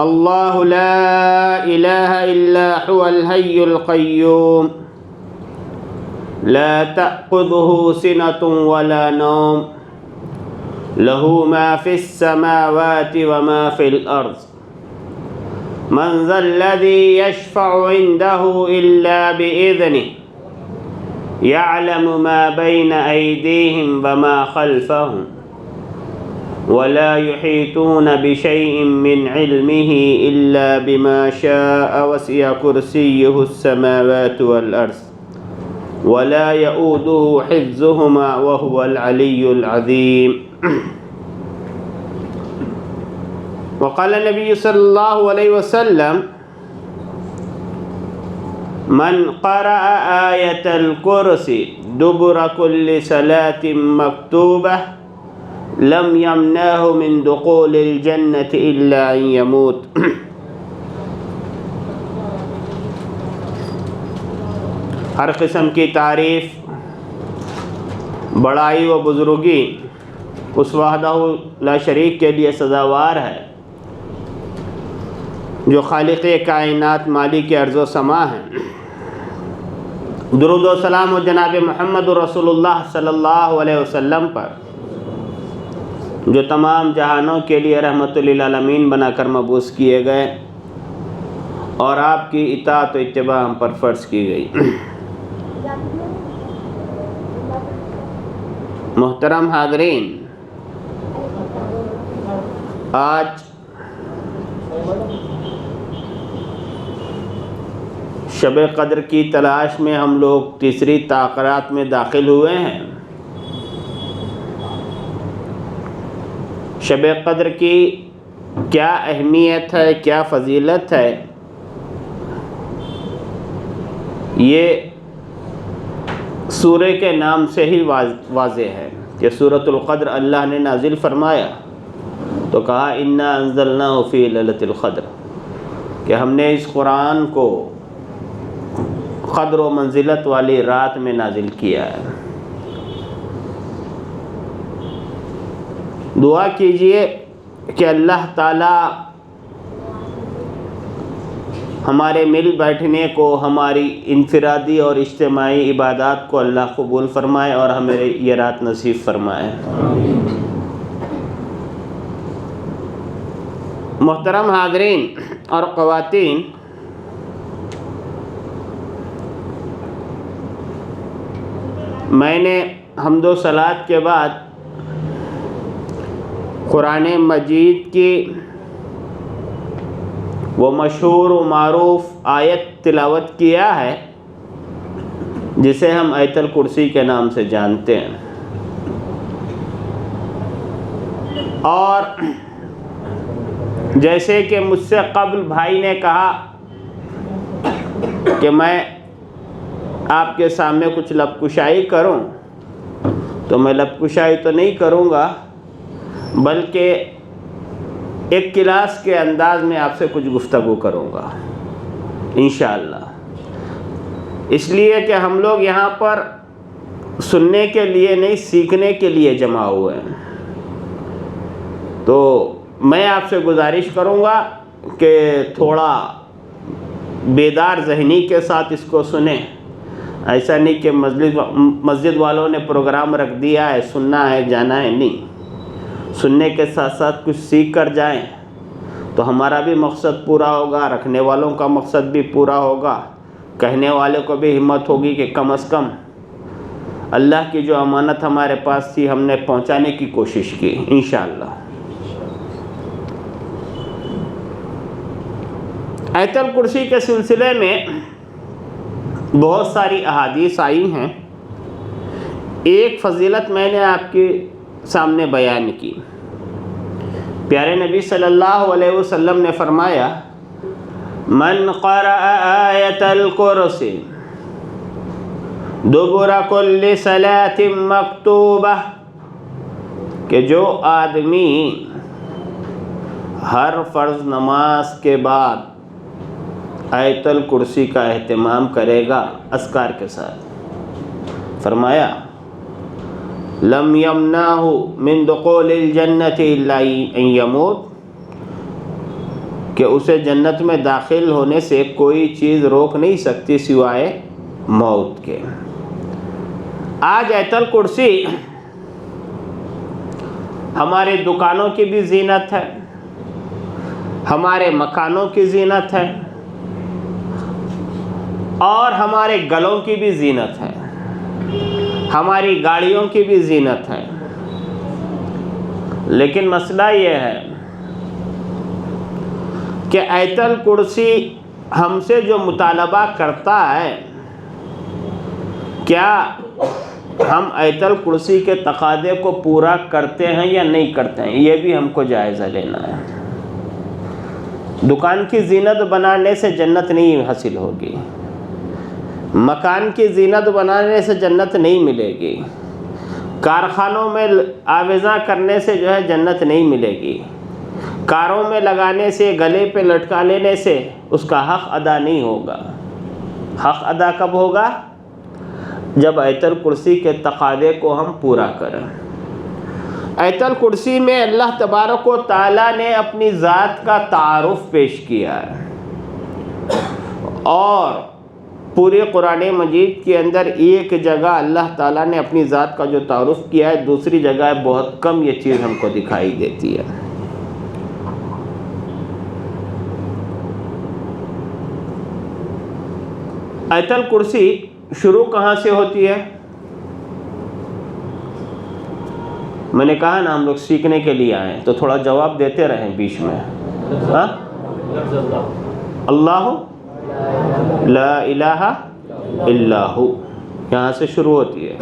اللہ لا الہ الا هو الحی القیوم لا تأخذه سنة ولا نوم له ما في السماوات وما في الأرض من ذا الذي يشفع عنده إلا بإذنه يعلم ما بين أيديهم وما خلفهم ولا يحيطون بشيء من علمه إلا بما شاء وسع كرسيه السماوات والأرض ولا يؤوده حفظهما وهو العلي العظيم. وقال النبي صلى الله عليه وسلم من قرأ آية الكرسي دبر كل صلاة مكتوبة لم يمنعه من دخول الجنة إلا أن يموت. ہر قسم کی تعریف، بڑائی و بزرگی اس وحدہ لا شریک کے لیے سزاوار ہے جو خالق کائنات، مالک ارض و سما ہے. درود و سلام و جناب محمد رسول اللہ صلی اللہ علیہ وسلم پر جو تمام جہانوں کے لیے رحمت للعالمین بنا کر مبعوث کیے گئے اور آپ کی اطاعت و اتباع ہم پر فرض کی گئی. محترم حاضرین، آج شب قدر کی تلاش میں ہم لوگ تیسری تاخیرات میں داخل ہوئے ہیں. شب قدر کی کیا اہمیت ہے، کیا فضیلت ہے، یہ سورہ کے نام سے ہی واضح ہے کہ سورۃ القدر اللہ نے نازل فرمایا تو کہا انا انزلناہ فی لیلۃ القدر، کہ ہم نے اس قرآن کو قدر و منزلت والی رات میں نازل کیا ہے. دعا کیجئے کہ اللہ تعالی ہمارے مل بیٹھنے کو، ہماری انفرادی اور اجتماعی عبادات کو اللہ قبول فرمائے اور ہمیں یہ رات نصیب فرمائے. محترم حاضرین اور خواتین، میں نے حمد و صلوات کے بعد قرآن مجید کی وہ مشہور و معروف آیت تلاوت کیا ہے جسے ہم آیت الکرسی کے نام سے جانتے ہیں. اور جیسے کہ مجھ سے قبل بھائی نے کہا کہ میں آپ کے سامنے کچھ لب کشائی کروں، تو میں لب کشائی تو نہیں کروں گا، بلکہ ایک کلاس کے انداز میں آپ سے کچھ گفتگو کروں گا انشاءاللہ. اس لیے کہ ہم لوگ یہاں پر سننے کے لیے نہیں، سیکھنے کے لیے جمع ہوئے ہیں. تو میں آپ سے گزارش کروں گا کہ تھوڑا بیدار ذہنی کے ساتھ اس کو سنیں. ایسا نہیں کہ مسجد والوں نے پروگرام رکھ دیا ہے، سننا ہے جانا ہے، نہیں. سننے کے ساتھ ساتھ کچھ سیکھ کر جائیں تو ہمارا بھی مقصد پورا ہوگا، رکھنے والوں کا مقصد بھی پورا ہوگا، کہنے والے کو بھی ہمت ہوگی کہ کم از کم اللہ کی جو امانت ہمارے پاس تھی ہم نے پہنچانے کی کوشش کی انشاءاللہ. آیت الکرسی کے سلسلے میں بہت ساری احادیث آئی ہیں. ایک فضیلت میں نے آپ کے سامنے بیان کی. پیارے نبی صلی اللہ علیہ وسلم نے فرمایا من قرأ آیت الکرسی دبر کل صلاۃ مکتوبہ، کہ جو آدمی ہر فرض نماز کے بعد آیت الکرسی کا اہتمام کرے گا اذکار کے ساتھ، فرمایا لم یمنعہ من دخول الجنۃ الا ان یموت، کہ اسے جنت میں داخل ہونے سے کوئی چیز روک نہیں سکتی سوائے موت کے۔ آج آیت الکرسی ہمارے دکانوں کی بھی زینت ہے، ہمارے مکانوں کی زینت ہے، اور ہمارے گلوں کی بھی زینت ہے، ہماری گاڑیوں کی بھی زینت ہے۔ لیکن مسئلہ یہ ہے کہ آیت الکرسی ہم سے جو مطالبہ کرتا ہے، کیا ہم آیت الکرسی کے تقاضے کو پورا کرتے ہیں یا نہیں کرتے ہیں، یہ بھی ہم کو جائزہ لینا ہے۔ دکان کی زینت بنانے سے جنت نہیں حاصل ہوگی، مکان کی زینت بنانے سے جنت نہیں ملے گی، کارخانوں میں آویزاں کرنے سے جو ہے جنت نہیں ملے گی، کاروں میں لگانے سے، گلے پہ لٹکا لینے سے اس کا حق ادا نہیں ہوگا۔ حق ادا کب ہوگا؟ جب آیت الکرسی کے تقاضے کو ہم پورا کریں۔ آیت الکرسی میں اللہ تبارک و تعالیٰ نے اپنی ذات کا تعارف پیش کیا ہے، اور پورے قرآن مجید کے اندر ایک جگہ اللہ تعالیٰ نے اپنی ذات کا جو تعارف کیا ہے، دوسری جگہ بہت کم یہ چیز ہم کو دکھائی دیتی ہے۔ آیت الکرسی شروع کہاں سے ہوتی ہے؟ میں نے کہا نا ہم لوگ سیکھنے کے لیے آئے، تو تھوڑا جواب دیتے رہیں بیچ میں۔ اللہ لا الہ الا ہو، یہاں سے شروع ہوتی ہے۔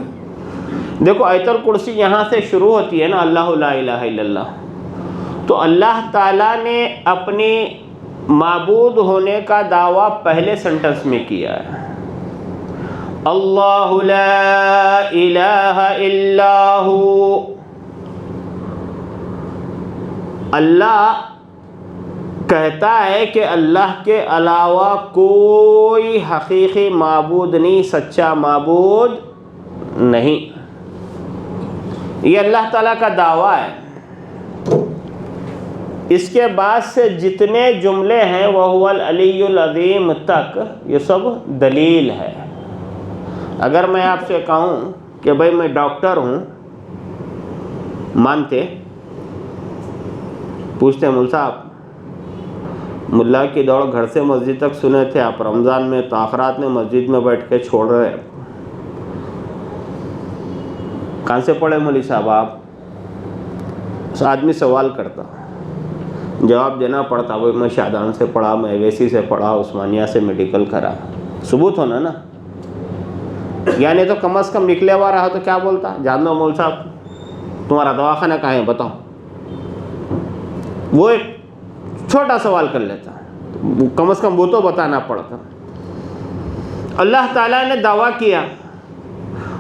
دیکھو آیت الکرسی یہاں سے شروع ہوتی ہے نا، اللہ لا الہ الا اللہ، تو اللہ تعالیٰ نے اپنی معبود ہونے کا دعویٰ پہلے سنٹنس میں کیا ہے، اللہ لا الہ الا ہو۔ اللہ کہتا ہے کہ اللہ کے علاوہ کوئی حقیقی معبود نہیں، سچا معبود نہیں، یہ اللہ تعالیٰ کا دعویٰ ہے۔ اس کے بعد سے جتنے جملے ہیں وَهُوَ الْعَلِيُّ الْعَظِيمُ تک، یہ سب دلیل ہے۔ اگر میں آپ سے کہوں کہ بھائی میں ڈاکٹر ہوں، مانتے؟ پوچھتے مول صاحب، ملا کی دوڑ گھر سے مسجد تک سنے تھے آپ، رمضان میں تاخرات میں مسجد میں بیٹھ کے چھوڑ رہے، کہاں سے پڑھے مولی صاحب آپ؟ اس آدمی سوال کرتا، جواب دینا پڑتا، وہ میں شادان سے پڑھا، میں اویسی سے پڑھا، عثمانیہ سے میڈیکل کرا، ثبوت ہونا نا، یعنی تو کم از کم نکلے ہوا رہا تو کیا بولتا، جان دو مول صاحب تمہارا دواخانہ کہاں ہے بتاؤ، وہ ایک چھوٹا سوال کر لیتا، کم از کم وہ تو بتانا پڑتا۔ اللہ تعالیٰ نے دعویٰ کیا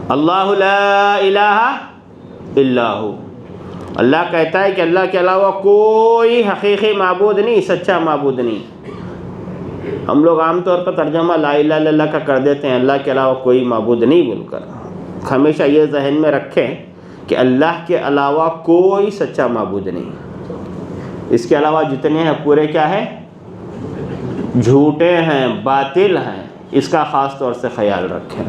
اللہ لا الہ الا ہو، اللہ کہتا ہے کہ اللہ کے علاوہ کوئی حقیقی معبود نہیں، سچا معبود نہیں۔ ہم لوگ عام طور پر ترجمہ لا الہ الا اللہ کا کر دیتے ہیں، اللہ کے علاوہ کوئی معبود نہیں بول کر۔ ہمیشہ یہ ذہن میں رکھیں کہ اللہ کے علاوہ کوئی سچا معبود نہیں، اس کے علاوہ جتنے ہیں پورے کیا ہے؟ جھوٹے ہیں، باطل ہیں، اس کا خاص طور سے خیال رکھیں۔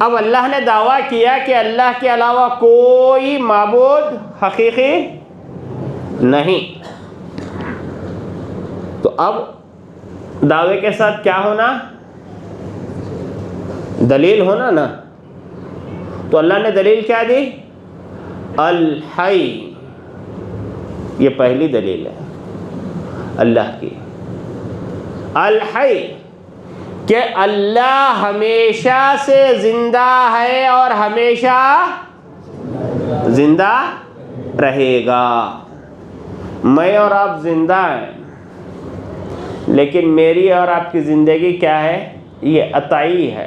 اب اللہ نے دعویٰ کیا کہ اللہ کے علاوہ کوئی معبود حقیقی نہیں، تو اب دعوے کے ساتھ کیا ہونا؟ دلیل ہونا نا۔ تو اللہ نے دلیل کیا دی؟ الحی، یہ پہلی دلیل ہے اللہ کی، الحی، کہ اللہ ہمیشہ سے زندہ ہے اور ہمیشہ زندہ رہے گا۔ میں اور آپ زندہ ہیں، لیکن میری اور آپ کی زندگی کیا ہے؟ یہ عطائی ہے،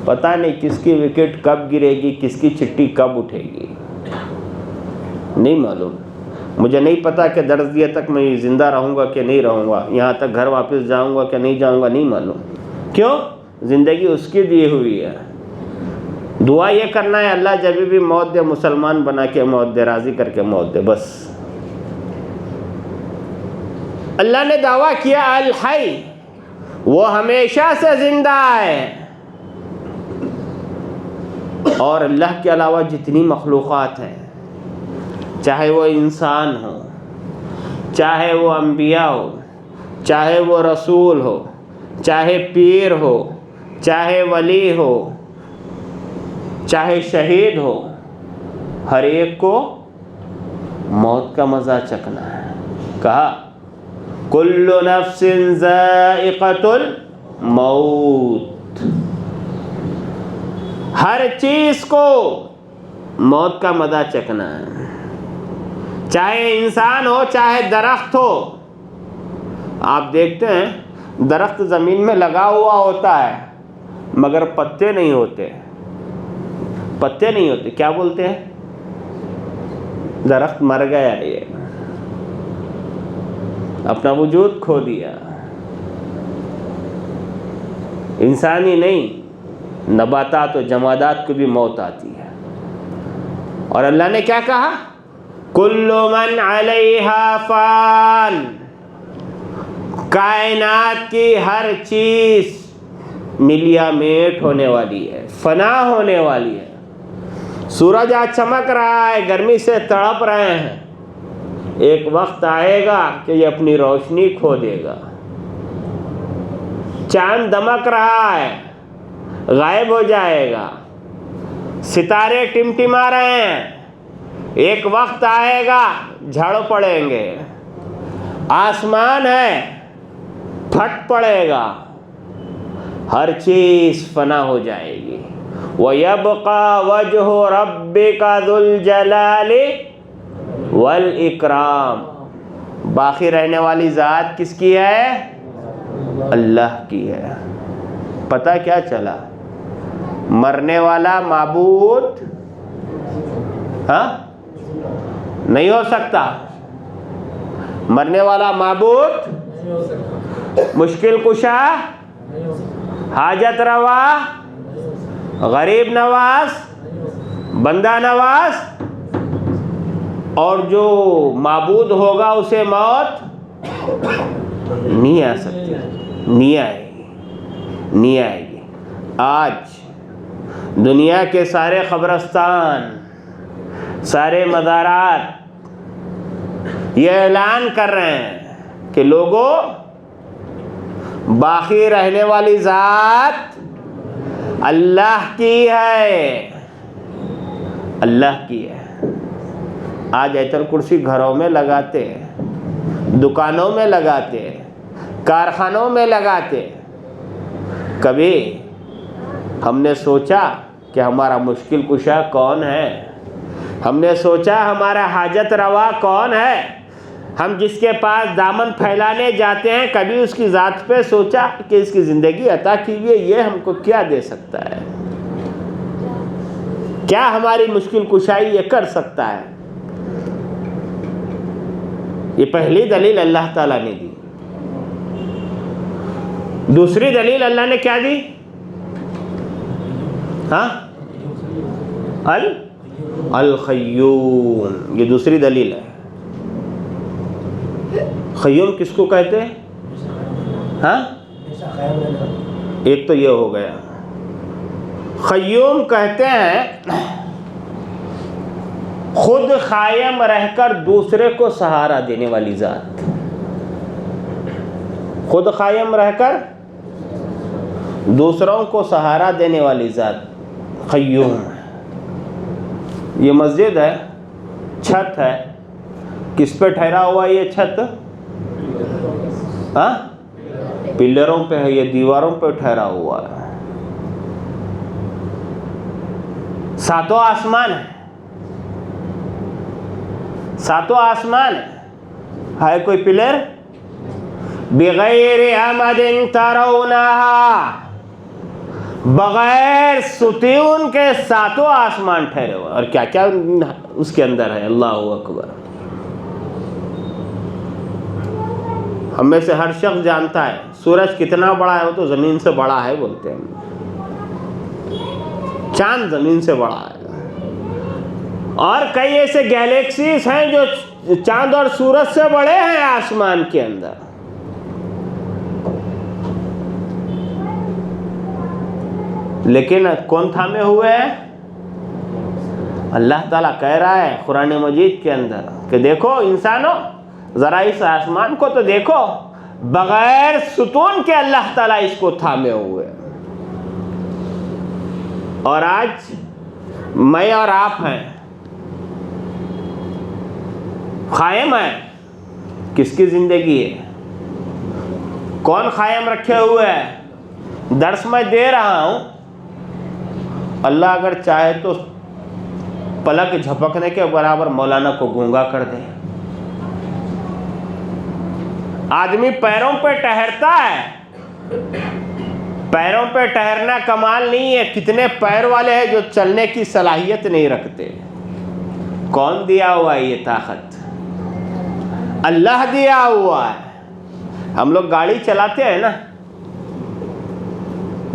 پتہ نہیں کس کی وکٹ کب گرے گی، کس کی چھٹی کب اٹھے گی، نہیں معلوم۔ مجھے نہیں پتا کہ درس دیے تک میں زندہ رہوں گا کہ نہیں رہوں گا، یہاں تک گھر واپس جاؤں گا کہ نہیں جاؤں گا، نہیں معلوم۔ کیوں؟ زندگی اس کی دی ہوئی ہے۔ دعا یہ کرنا ہے اللہ جب بھی موت دے، مسلمان بنا کے موت دے، راضی کر کے موت دے، بس۔ اللہ نے دعویٰ کیا الحی، وہ ہمیشہ سے زندہ ہے. اور اللہ کے علاوہ جتنی مخلوقات ہیں، چاہے وہ انسان ہو، چاہے وہ انبیاء ہو، چاہے وہ رسول ہو، چاہے پیر ہو، چاہے ولی ہو، چاہے شہید ہو، ہر ایک کو موت کا مزہ چکھنا ہے. کہا کل نفس ذائقۃ الموت، ہر چیز کو موت کا مزہ چکھنا ہے، چاہے انسان ہو چاہے درخت ہو. آپ دیکھتے ہیں درخت زمین میں لگا ہوا ہوتا ہے مگر پتے نہیں ہوتے. پتے نہیں ہوتے، کیا بولتے ہیں؟ درخت مر گیا، یہ اپنا وجود کھو دیا. انسان ہی نہیں، نباتات و جمادات کو بھی موت آتی ہے. اور اللہ نے کیا کہا؟ کل من علیہا فان، کائنات کی ہر چیز ملیا میٹ ہونے والی ہے، فنا ہونے والی ہے. سورج آج چمک رہا ہے، گرمی سے تڑپ رہے ہیں، ایک وقت آئے گا کہ یہ اپنی روشنی کھو دے گا. چاند دمک رہا ہے، غائب ہو جائے گا. ستارے ٹمٹما رہے ہیں، ایک وقت آئے گا جھڑ پڑیں گے. آسمان ہے، پھٹ پڑے گا. ہر چیز فنا ہو جائے گی. وَيَبْقَى وَجْهُ رَبِّكَ ذُو الْجَلَالِ وَالْإِكْرَامِ، باقی رہنے والی ذات کس کی ہے؟ اللہ کی ہے. پتہ کیا چلا؟ مرنے والا معبود نہیں ہو سکتا. مرنے والا معبود مشکل کشا، حاجت روا، غریب نواز، بندہ نواز. اور جو معبود ہوگا اسے موت نہیں آ سکتی، نہیں آئے گی، نہیں آئے گی. آج دنیا کے سارے قبرستان، سارے مزارات یہ اعلان کر رہے ہیں کہ لوگوں، باقی رہنے والی ذات اللہ کی ہے، اللہ کی ہے. آج آیت الکرسی گھروں میں لگاتے، دکانوں میں لگاتے، کارخانوں میں لگاتے. کبھی ہم نے سوچا کہ ہمارا مشکل کشا کون ہے؟ ہم نے سوچا ہمارا حاجت روا کون ہے؟ ہم جس کے پاس دامن پھیلانے جاتے ہیں، کبھی اس کی ذات پہ سوچا کہ اس کی زندگی عطا کی ہوئی ہے، یہ ہم کو کیا دے سکتا ہے؟ کیا ہماری مشکل کشائی یہ کر سکتا ہے؟ یہ پہلی دلیل اللہ تعالیٰ نے دی. دوسری دلیل اللہ نے کیا دی؟ القیوم، یہ دوسری دلیل ہے. قیوم کس کو کہتے ہیں؟ ایک تو یہ ہو گیا. قیوم کہتے ہیں خود قائم رہ کر دوسرے کو سہارا دینے والی ذات. خود قائم رہ کر دوسروں کو سہارا دینے والی ذات قیوم ہے. یہ مسجد ہے، چھت ہے، کس پہ ٹھہرا ہوا یہ چھت؟ پلروں پہ ہے، یہ دیواروں پہ ٹھہرا ہوا ہے. ساتوں آسمان ہے، ساتوں آسمان ہے کوئی پلر؟ بغیر عمد ترونہا، بغیر ستون کے ساتوں آسمان ٹھہرے ہوئے. اور کیا کیا اس کے اندر ہے، اللہ اکبر. ہم میں سے ہر شخص جانتا ہے سورج کتنا بڑا ہے، وہ تو زمین سے بڑا ہے بولتے ہیں. چاند زمین سے بڑا ہے. اور کئی ایسے گیلیکسیز ہیں جو چاند اور سورج سے بڑے ہیں آسمان کے اندر. لیکن کون تھامے ہوئے ہیں؟ اللہ تعالیٰ کہہ رہا ہے قرآن مجید کے اندر کہ دیکھو انسانوں، ذرا اس آسمان کو تو دیکھو، بغیر ستون کے اللہ تعالیٰ اس کو تھامے ہوئے. اور آج میں اور آپ ہیں، قائم ہے. کس کی زندگی ہے؟ کون قائم رکھے ہوئے ہے؟ درس میں دے رہا ہوں، اللہ اگر چاہے تو پلک جھپکنے کے برابر مولانا کو گونگا کر دے. آدمی پیروں پہ ٹہرتا ہے، پیروں پہ ٹہرنا کمال نہیں ہے. کتنے پیر والے ہیں جو چلنے کی صلاحیت نہیں رکھتے. کون دیا ہوا ہے یہ طاقت؟ اللہ دیا ہوا ہے. ہم لوگ گاڑی چلاتے ہیں نا،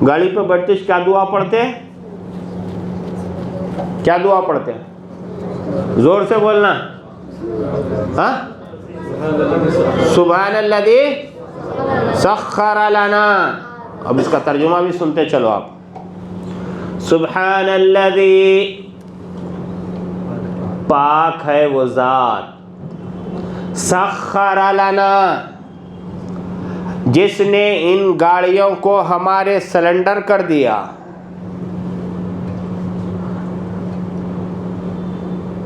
گاڑی پہ بیٹھتے کیا دعا پڑھتے ہیں؟ کیا دعا پڑھتے ہیں؟ زور سے بولنا. ہاں، سبحان الذی سخر لنا. اب اس کا ترجمہ بھی سنتے چلو آپ. سبحان الذی، پاک ہے وہ ذات، سخر لنا، جس نے ان گاڑیوں کو ہمارے سلنڈر کر دیا.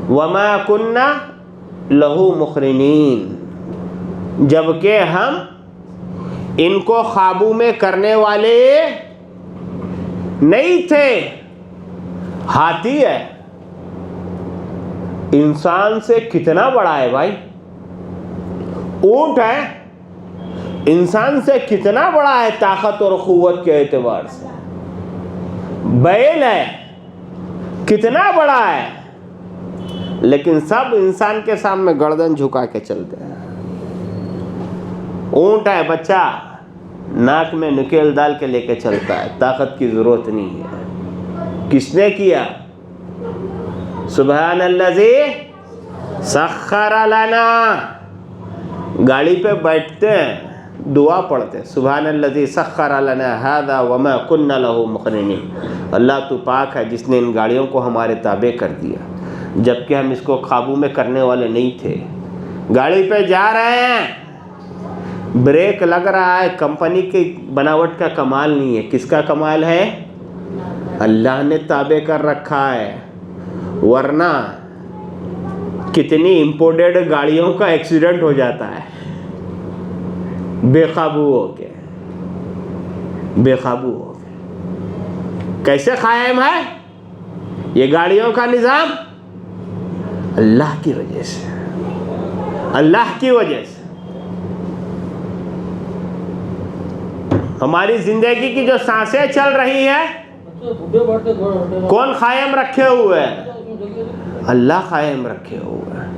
وما کننا لہو مقرنین، جبکہ ہم ان کو قابو میں کرنے والے نہیں تھے. ہاتھی ہے، انسان سے کتنا بڑا ہے بھائی. اونٹ ہے، انسان سے کتنا بڑا ہے طاقت اور قوت کے اعتبار سے. بیل ہے، کتنا بڑا ہے، لیکن سب انسان کے سامنے گردن جھکا کے چلتے ہیں. اونٹ ہے بچہ، ناک میں نکیل ڈال کے لے کے چلتا ہے، طاقت کی ضرورت نہیں ہے. کس نے کیا؟ سبحان الذی سخر لنا. گاڑی پہ بیٹھتے ہیں، دعا پڑھتے ہیں، سبحان الذی سخر لنا ھذا وما كنا له مقرنین. اللہ تو پاک ہے جس نے ان گاڑیوں کو ہمارے تابع کر دیا جبکہ ہم اس کو قابو میں کرنے والے نہیں تھے. گاڑی پہ جا رہے ہیں، بریک لگ رہا ہے، کمپنی کی بناوٹ کا کمال نہیں ہے. کس کا کمال ہے؟ اللہ نے تابع کر رکھا ہے. ورنہ کتنی امپورٹڈ گاڑیوں کا ایکسیڈنٹ ہو جاتا ہے بے قابو ہو کے، بے قابو ہو کے. کیسے قائم ہے یہ گاڑیوں کا نظام؟ اللہ کی وجہ سے، اللہ کی وجہ سے. ہماری زندگی کی جو سانسیں چل رہی ہے، کون قائم رکھے ہوئے ہیں؟ اللہ قائم رکھے ہوئے ہیں.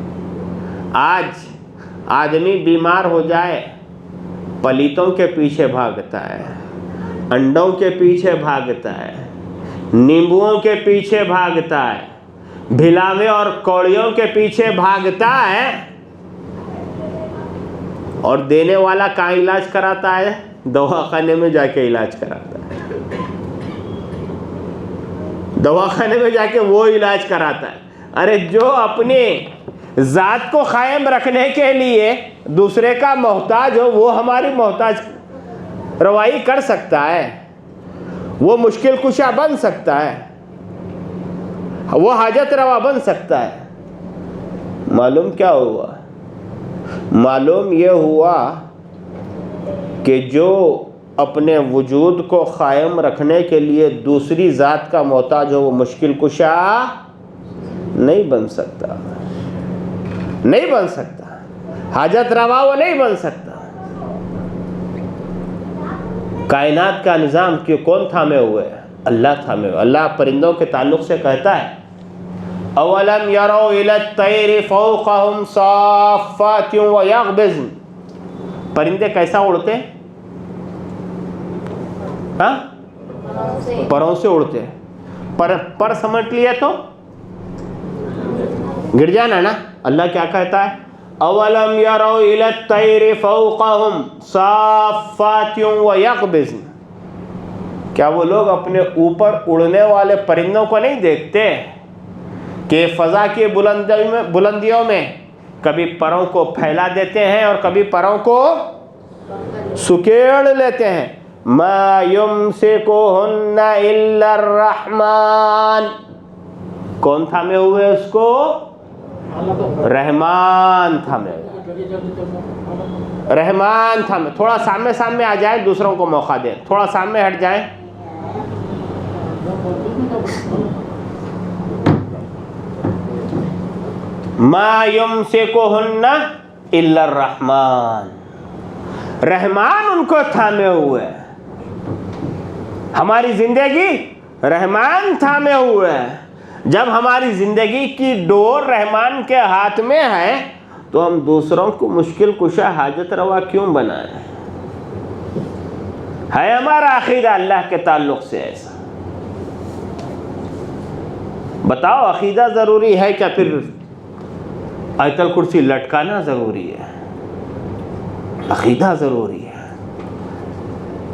آج آدمی بیمار ہو جائے، پلیتوں کے پیچھے بھاگتا ہے، انڈوں کے پیچھے بھاگتا ہے، نیمبوؤں کے پیچھے بھاگتا ہے، بھلاوے اور کوڑیوں کے پیچھے بھاگتا ہے. اور دینے والا کہاں علاج کراتا ہے؟ دواخانے میں جا کے علاج کراتا ہے. دواخانے میں جا کے وہ علاج کراتا ہے. ارے جو اپنی ذات کو قائم رکھنے کے لیے دوسرے کا محتاج ہو، وہ ہماری محتاج روائی کر سکتا ہے، وہ مشکل کشا بن سکتا ہے، وہ حاجت روا بن سکتا ہے. معلوم کیا ہوا؟ معلوم یہ ہوا کہ جو اپنے وجود کو قائم رکھنے کے لیے دوسری ذات کا محتاج ہو، وہ مشکل کشا نہیں بن سکتا، نہیں بن سکتا. حاجت روا وہ نہیں بن سکتا. کائنات کا نظام کون تھامے ہوئے؟ اللہ تھامے ہوئے. اللہ پرندوں کے تعلق سے کہتا ہے اولم یروا الی الطیر فوقہم صافات ویقبضن. پرندے کیسا اڑتے؟ ہاں، پروں سے اڑتے ہیں. پر سمٹ لیے تو گر جانا نا. اللہ کیا کہتا ہے؟ اولم یروا الی الطیر فوقہم صافات ویقبضن. کیا وہ لوگ اپنے اوپر اڑنے والے پرندوں کو نہیں دیکھتے کہ فضا کی بلندیوں میں کبھی پروں کو پھیلا دیتے ہیں اور کبھی پروں کو سکیڑ لیتے ہیں؟ ما یمسکہن الا الرحمن، کون تھامے ہوئے اس کو؟ رحمان تھامے ہوئے، رحمان تھامے۔ تھوڑا سامنے آ جائیں، دوسروں کو موقع دیں، تھوڑا سامنے ہٹ جائیں۔ ما یمسکہن الا الرحمن، رحمان ان کو تھامے ہوئے۔ ہماری زندگی رحمان تھامے ہوئے ہے۔ جب ہماری زندگی کی ڈور رحمان کے ہاتھ میں ہے تو ہم دوسروں کو مشکل کشا حاجت روا کیوں بنائیں؟ ہے ہمارا عقیدہ اللہ کے تعلق سے ایسا؟ بتاؤ، عقیدہ ضروری ہے کیا پھر آیت الکرسی لٹکانا ضروری ہے؟ عقیدہ ضروری ہے۔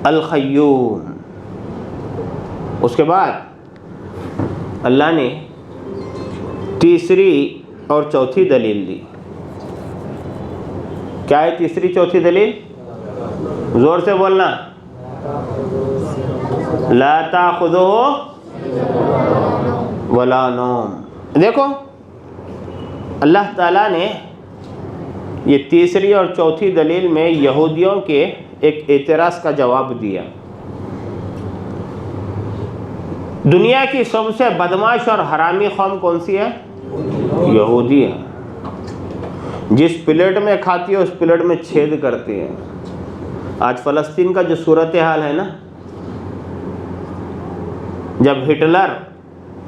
القیوم۔ اس کے بعد اللہ نے تیسری اور چوتھی دلیل دی۔ کیا ہے تیسری چوتھی دلیل؟ زور سے بولنا۔ لا تأخذہ ولا نوم۔ دیکھو اللہ تعالیٰ نے یہ تیسری اور چوتھی دلیل میں یہودیوں کے ایک اعتراض کا جواب دیا۔ دنیا کی سب سے بدماش اور حرامی قوم کون سی ہے؟ یہودی ہے۔ جس پلیٹ میں کھاتی ہے اس پلیٹ میں چھید کرتی ہے۔ آج فلسطین کا جو صورتحال ہے نا، جب ہٹلر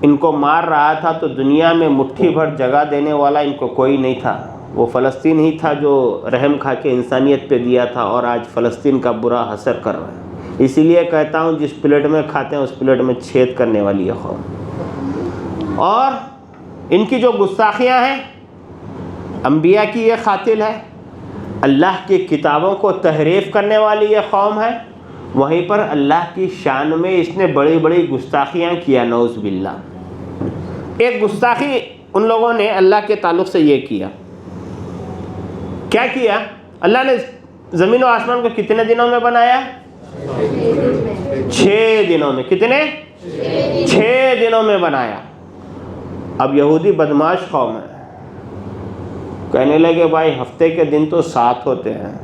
ان کو مار رہا تھا تو دنیا میں مٹھی بھر جگہ دینے والا ان کو کوئی نہیں تھا۔ وہ فلسطین ہی تھا جو رحم کھا کے انسانیت پہ دیا تھا، اور آج فلسطین کا برا حسر کر رہا ہے۔ اسی لیے کہتا ہوں جس پلیٹ میں کھاتے ہیں اس پلیٹ میں چھید کرنے والی ہے قوم۔ اور ان کی جو گستاخیاں ہیں، انبیاء کی یہ قاتل ہے، اللہ کی کتابوں کو تحریف کرنے والی یہ قوم ہے، وہیں پر اللہ کی شان میں اس نے بڑی بڑی گستاخیاں کیا، نعوذ باللہ۔ ایک گستاخی ان لوگوں نے اللہ کے تعلق سے یہ کیا۔ کیا کیا؟ اللہ نے زمین و آسمان کو کتنے دنوں میں بنایا؟ 6 دنوں میں۔ کتنے؟ 6 دنوں میں بنایا۔ اب یہودی بدماش قوم ہے، کہنے لگے بھائی ہفتے کے دن تو 7 ہوتے ہیں،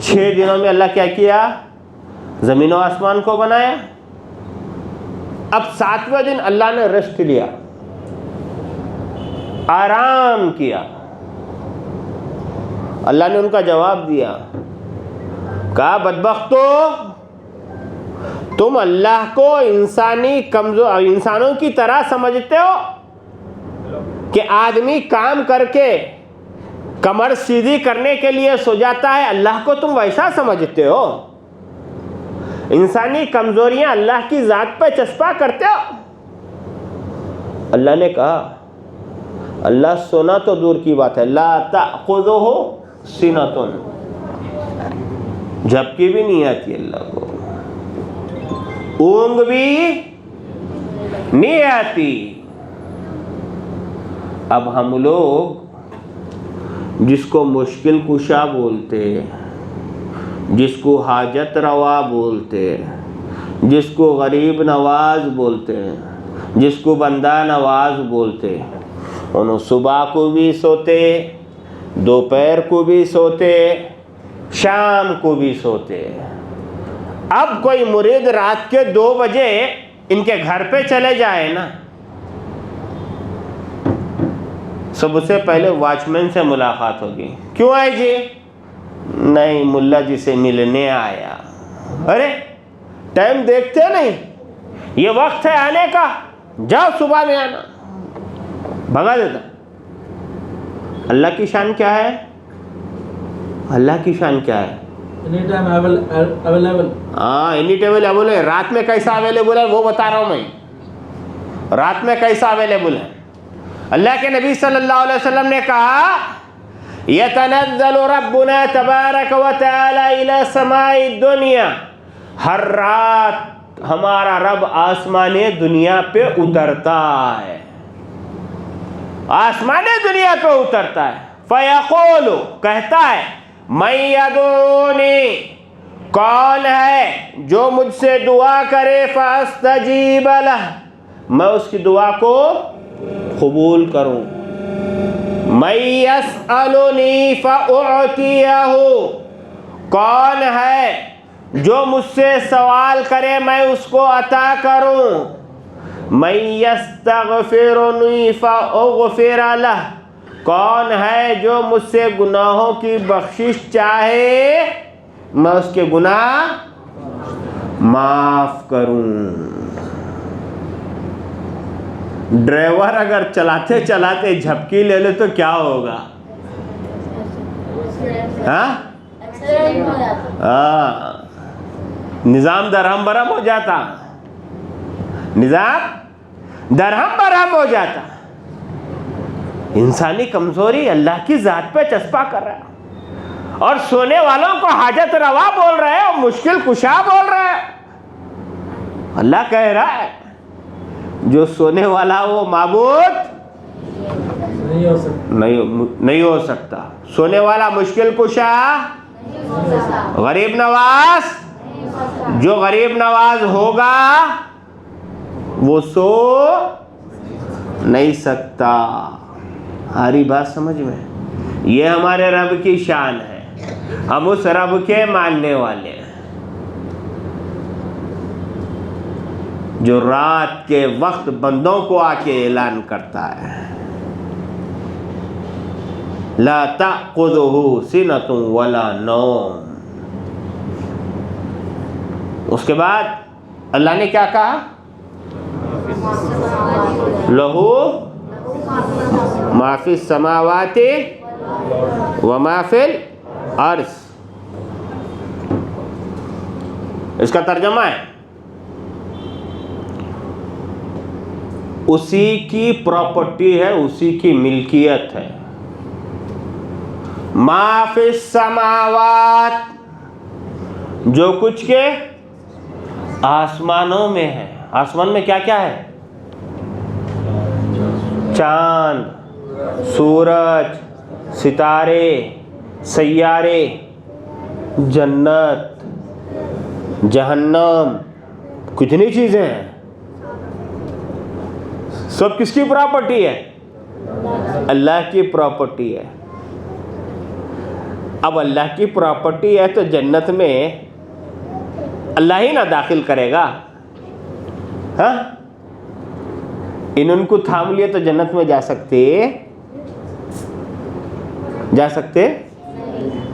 6 دنوں میں اللہ کیا کیا؟ زمین و آسمان کو بنایا۔ اب 7ویں دن اللہ نے ریسٹ لیا، آرام کیا۔ اللہ نے ان کا جواب دیا، کہا بدبختو، تم اللہ کو انسانوں کی طرح سمجھتے ہو کہ آدمی کام کر کے کمر سیدھی کرنے کے لیے سو جاتا ہے، اللہ کو تم ویسا سمجھتے ہو؟ انسانی کمزوریاں اللہ کی ذات پہ چسپاں کرتے ہو؟ اللہ نے کہا اللہ سونا تو دور کی بات ہے، لا تأخذہ سنۃ، جھپکی بھی نہیں آتی اللہ کو، اونگ بھی نہیں آتی۔ اب ہم لوگ جس کو مشکل کشا بولتے، جس کو حاجت روا بولتے، جس کو غریب نواز بولتے، جس کو بندہ نواز بولتے، انہوں صبح کو بھی سوتے، دوپہر کو بھی سوتے، شام کو بھی سوتے۔ اب کوئی مرید رات کے 2 بجے ان کے گھر پہ چلے جائے نا، سب سے پہلے واچ مین سے ملاقات ہوگی، کیوں آئے جی؟ نہیں ملا جی سے ملنے آیا۔ ارے ٹائم دیکھتے نہیں، یہ وقت ہے آنے کا، جاؤ صبح میں آنا، بھگا دیتا۔ اللہ کی شان کیا ہے؟ اللہ کی شان کیا ہے؟ Any time available. ہاں اینی ٹائم اویلیبل ہے۔ رات میں کیسا اویلیبل ہے وہ بتا رہا ہوں میں، رات میں کیسا اویلیبل ہے۔ اللہ کے نبی صلی اللہ علیہ وسلم نے کہا یتنزل ربنا تبارک و تعالی الى سماء الدنیا ہر رات ہمارا رب آسمان دنیا پہ اترتا ہے، آسمان دنیا پہ اترتا ہے. فیقول، کہتا ہے، من یدعونی، کون ہے جو مجھ سے دعا کرے، فاستجیب لہ، میں اس کی دعا کو قبول کروں. من یسألنی فاعطیہ، کون ہے جو مجھ سے سوال کرے میں اس کو عطا کروں. من یستغفرنی فاغفر لہ، کون ہے جو مجھ سے گناہوں کی بخشش چاہے میں اس کے گناہ معاف کروں. ڈرائیور اگر چلاتے چلاتے جھپکی لے لے تو کیا ہوگا؟ نظام درہم برہم ہو جاتا، نظام درہم برہم ہو جاتا. انسانی کمزوری اللہ کی ذات پہ چسپا کر رہا ہے، اور سونے والوں کو حاجت روا بول رہے ہیں اور مشکل کشا بول رہے ہیں. اللہ کہہ رہا ہے جو سونے والا وہ معبود نہیں ہو سکتا. سونے والا مشکل کشا، غریب نواز، جو غریب نواز ہوگا وہ سو نہیں سکتا. ہماری بات سمجھ میں؟ یہ ہمارے رب کی شان ہے، ہم اس رب کے ماننے والے ہیں جو رات کے وقت بندوں کو آ کے اعلان کرتا ہے، لا تأخذہ سنۃ ولا نوم. اس کے بعد اللہ نے کیا کہا؟ لہو ما فی السماوات وما فی الارض. اس کا ترجمہ ہے اسی کی پراپرٹی ہے، اسی کی ملکیت ہے. ما فی السماوات، جو کچھ کے آسمانوں میں ہے. آسمان میں کیا کیا ہے؟ چاند، سورج، ستارے، سیارے، جنت، جہنم، کتنی چیزیں ہیں. سب کس کی پراپرٹی ہے؟ اللہ کی پراپرٹی ہے. اب اللہ کی پراپرٹی ہے تو جنت میں اللہ ہی نہ داخل کرے گا. ہاں، ان کو تھام لیے تو جنت میں جا سکتے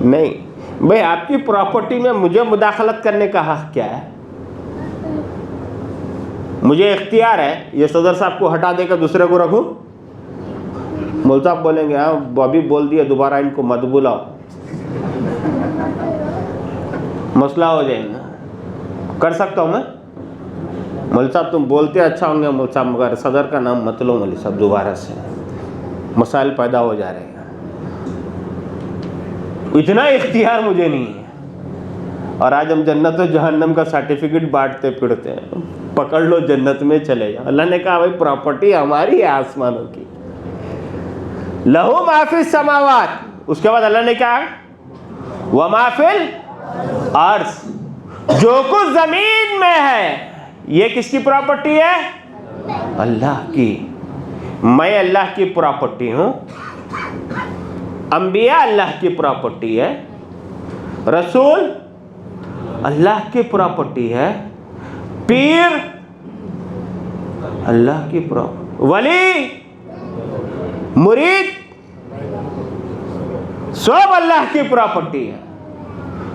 نہیں. بھائی آپ کی پراپرٹی میں مجھے مداخلت کرنے کا حق کیا ہے؟ مجھے اختیار ہے یہ صدر صاحب کو ہٹا دے کر دوسرے کو رکھوں؟ مول صاحب بولیں گے ہاں بابی بول دیا دوبارہ ان کو مت بلاؤ، مسئلہ ہو جائے گا. کر سکتا ہوں میں؟ مول صاحب تم بولتے اچھا ہوں گے مول صاحب، مگر صدر کا نام مت لو مول صاحب دوبارہ سے، مسائل پیدا ہو جا رہے ہیں. اتنا اختیار مجھے نہیں ہے. اور آج ہم جنت و جہنم کا سرٹیفکیٹ بانٹتے پھرتے ہیں، پکڑ لو جنت میں چلے جاؤ. اللہ نے کہا بھائی پراپرٹی ہماری ہے آسمانوں کی. لہو ما فی السماوات، اس کے بعد اللہ نے کہا وما فی الارض، جو کچھ زمین میں ہے یہ کس کی پراپرٹی ہے؟ اللہ کی. میں اللہ کی پراپرٹی ہوں، انبیاء اللہ کی پراپرٹی ہے، رسول اللہ کی پراپرٹی ہے، پیر اللہ کی پراپرٹی، ولی مرید سب اللہ کی پراپرٹی ہے.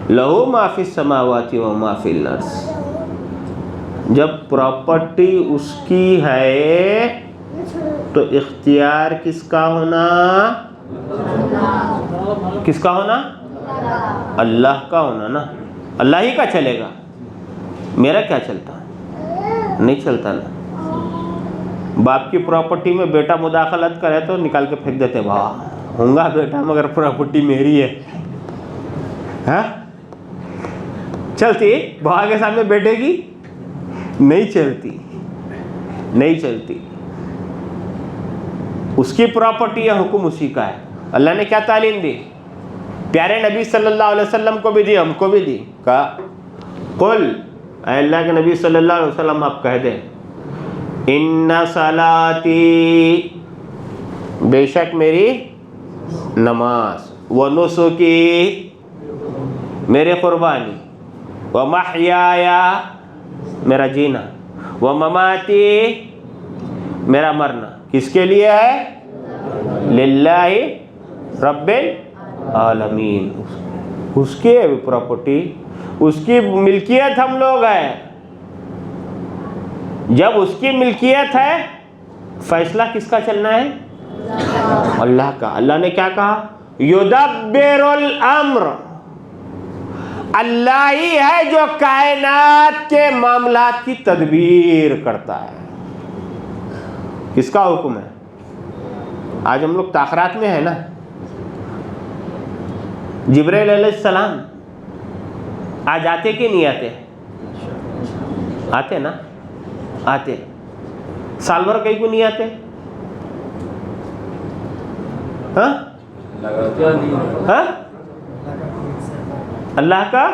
لہو ما فی السماوات و ما فی الارض. جب پراپرٹی اس کی ہے تو اختیار کس کا ہونا؟ کس کا ہونا؟ اللہ کا ہونا نا. اللہ ہی کا چلے گا، میرا کیا چلتا؟ نہیں چلتا نا. باپ کی پراپرٹی میں بیٹا مداخلت کرے تو نکال کے پھینک دیتے، واہ ہوں گا بیٹا مگر پراپرٹی میری ہے. ہاں چلتی بہا کے سامنے بیٹھے گی؟ نہیں چلتی، نہیں چلتی. اس کی پراپرٹی ہے، حکم اسی کا ہے. اللہ نے کیا تعلیم دی؟ پیارے نبی صلی اللہ علیہ وسلم کو بھی دی، ہم کو بھی دی. کہا قل، اے اللہ کے نبی صلی اللہ علیہ وسلم آپ کہہ دیں، ان صلاتی، بے شک میری نماز، و نسکی، میرے قربانی، و محیایا، میرا جینا، و مماتی، میرا مرنا، کس کے لیے ہے؟ للہ رب العالمین. اس کی پراپرٹی، اس کی ملکیت ہم لوگ ہیں. جب اس کی ملکیت ہے، فیصلہ کس کا چلنا ہے؟ اللہ کا. اللہ نے کیا کہا؟ یدبر الامر، اللہ ہی ہے جو کائنات کے معاملات کی تدبیر کرتا ہے. کس کا حکم ہے؟ آج ہم لوگ تاخرات میں ہیں نا. جبرائیل علیہ السلام آج آتے کہ نہیں آتے؟ آتے نا، آتے. سال بھر کہیں کو نہیں آتے؟ ہاں ہاں، اللہ کا،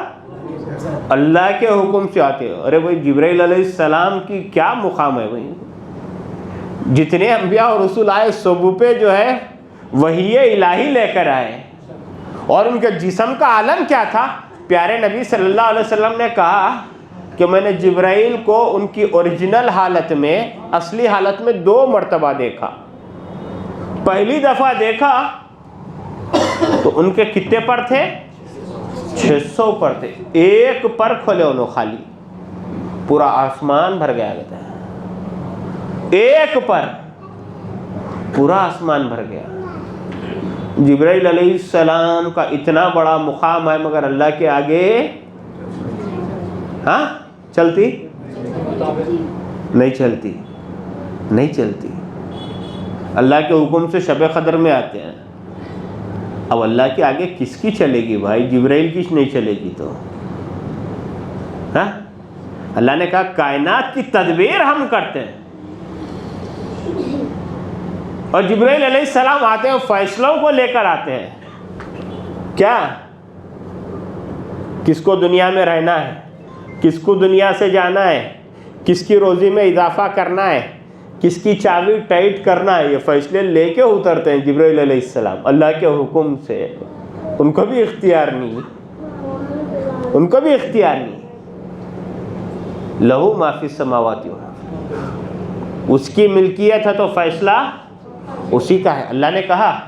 اللہ کے حکم سے آتے. ارے بھائی جبرائیل علیہ السلام کی کیا مقام ہے بھائی. جتنے انبیاء اور رسول آئے سب پہ جو ہے وحی الہی لے کر آئے. اور ان کے جسم کا عالم کیا تھا؟ پیارے نبی صلی اللہ علیہ وسلم نے کہا کہ میں نے جبرائیل کو ان کی اوریجنل حالت میں، اصلی حالت میں 2 مرتبہ دیکھا. پہلی دفعہ دیکھا تو ان کے کتنے پر تھے؟ 600 پر تھے. ایک پر کھولے انہوں خالی، پورا آسمان بھر گیا. کہتا ہے ایک پر پورا آسمان بھر گیا. جبرائیل علیہ السلام کا اتنا بڑا مقام ہے، مگر اللہ کے آگے ہاں چلتی نہیں، چلتی نہیں چلتی. اللہ کے حکم سے شب قدر میں آتے ہیں. اب اللہ کے آگے کس کی چلے گی بھائی؟ جبرائیل کی نہیں چلے گی تو ہاں. اللہ نے کہا کائنات کی تدبیر ہم کرتے ہیں. اور جبرائیل علیہ السلام آتے ہیں، فیصلوں کو لے کر آتے ہیں. کیا؟ کس کو دنیا میں رہنا ہے، کس کو دنیا سے جانا ہے، کس کی روزی میں اضافہ کرنا ہے، کس کی چابی ٹائٹ کرنا ہے، یہ فیصلے لے کے اترتے ہیں جبرائیل علیہ السلام اللہ کے حکم سے. ان کو بھی اختیار نہیں، ان کو بھی اختیار نہیں. لہو ما فی السماوات والارض، اس کی ملکیت ہے تو فیصلہ اسی کا ہے. اللہ نے کہا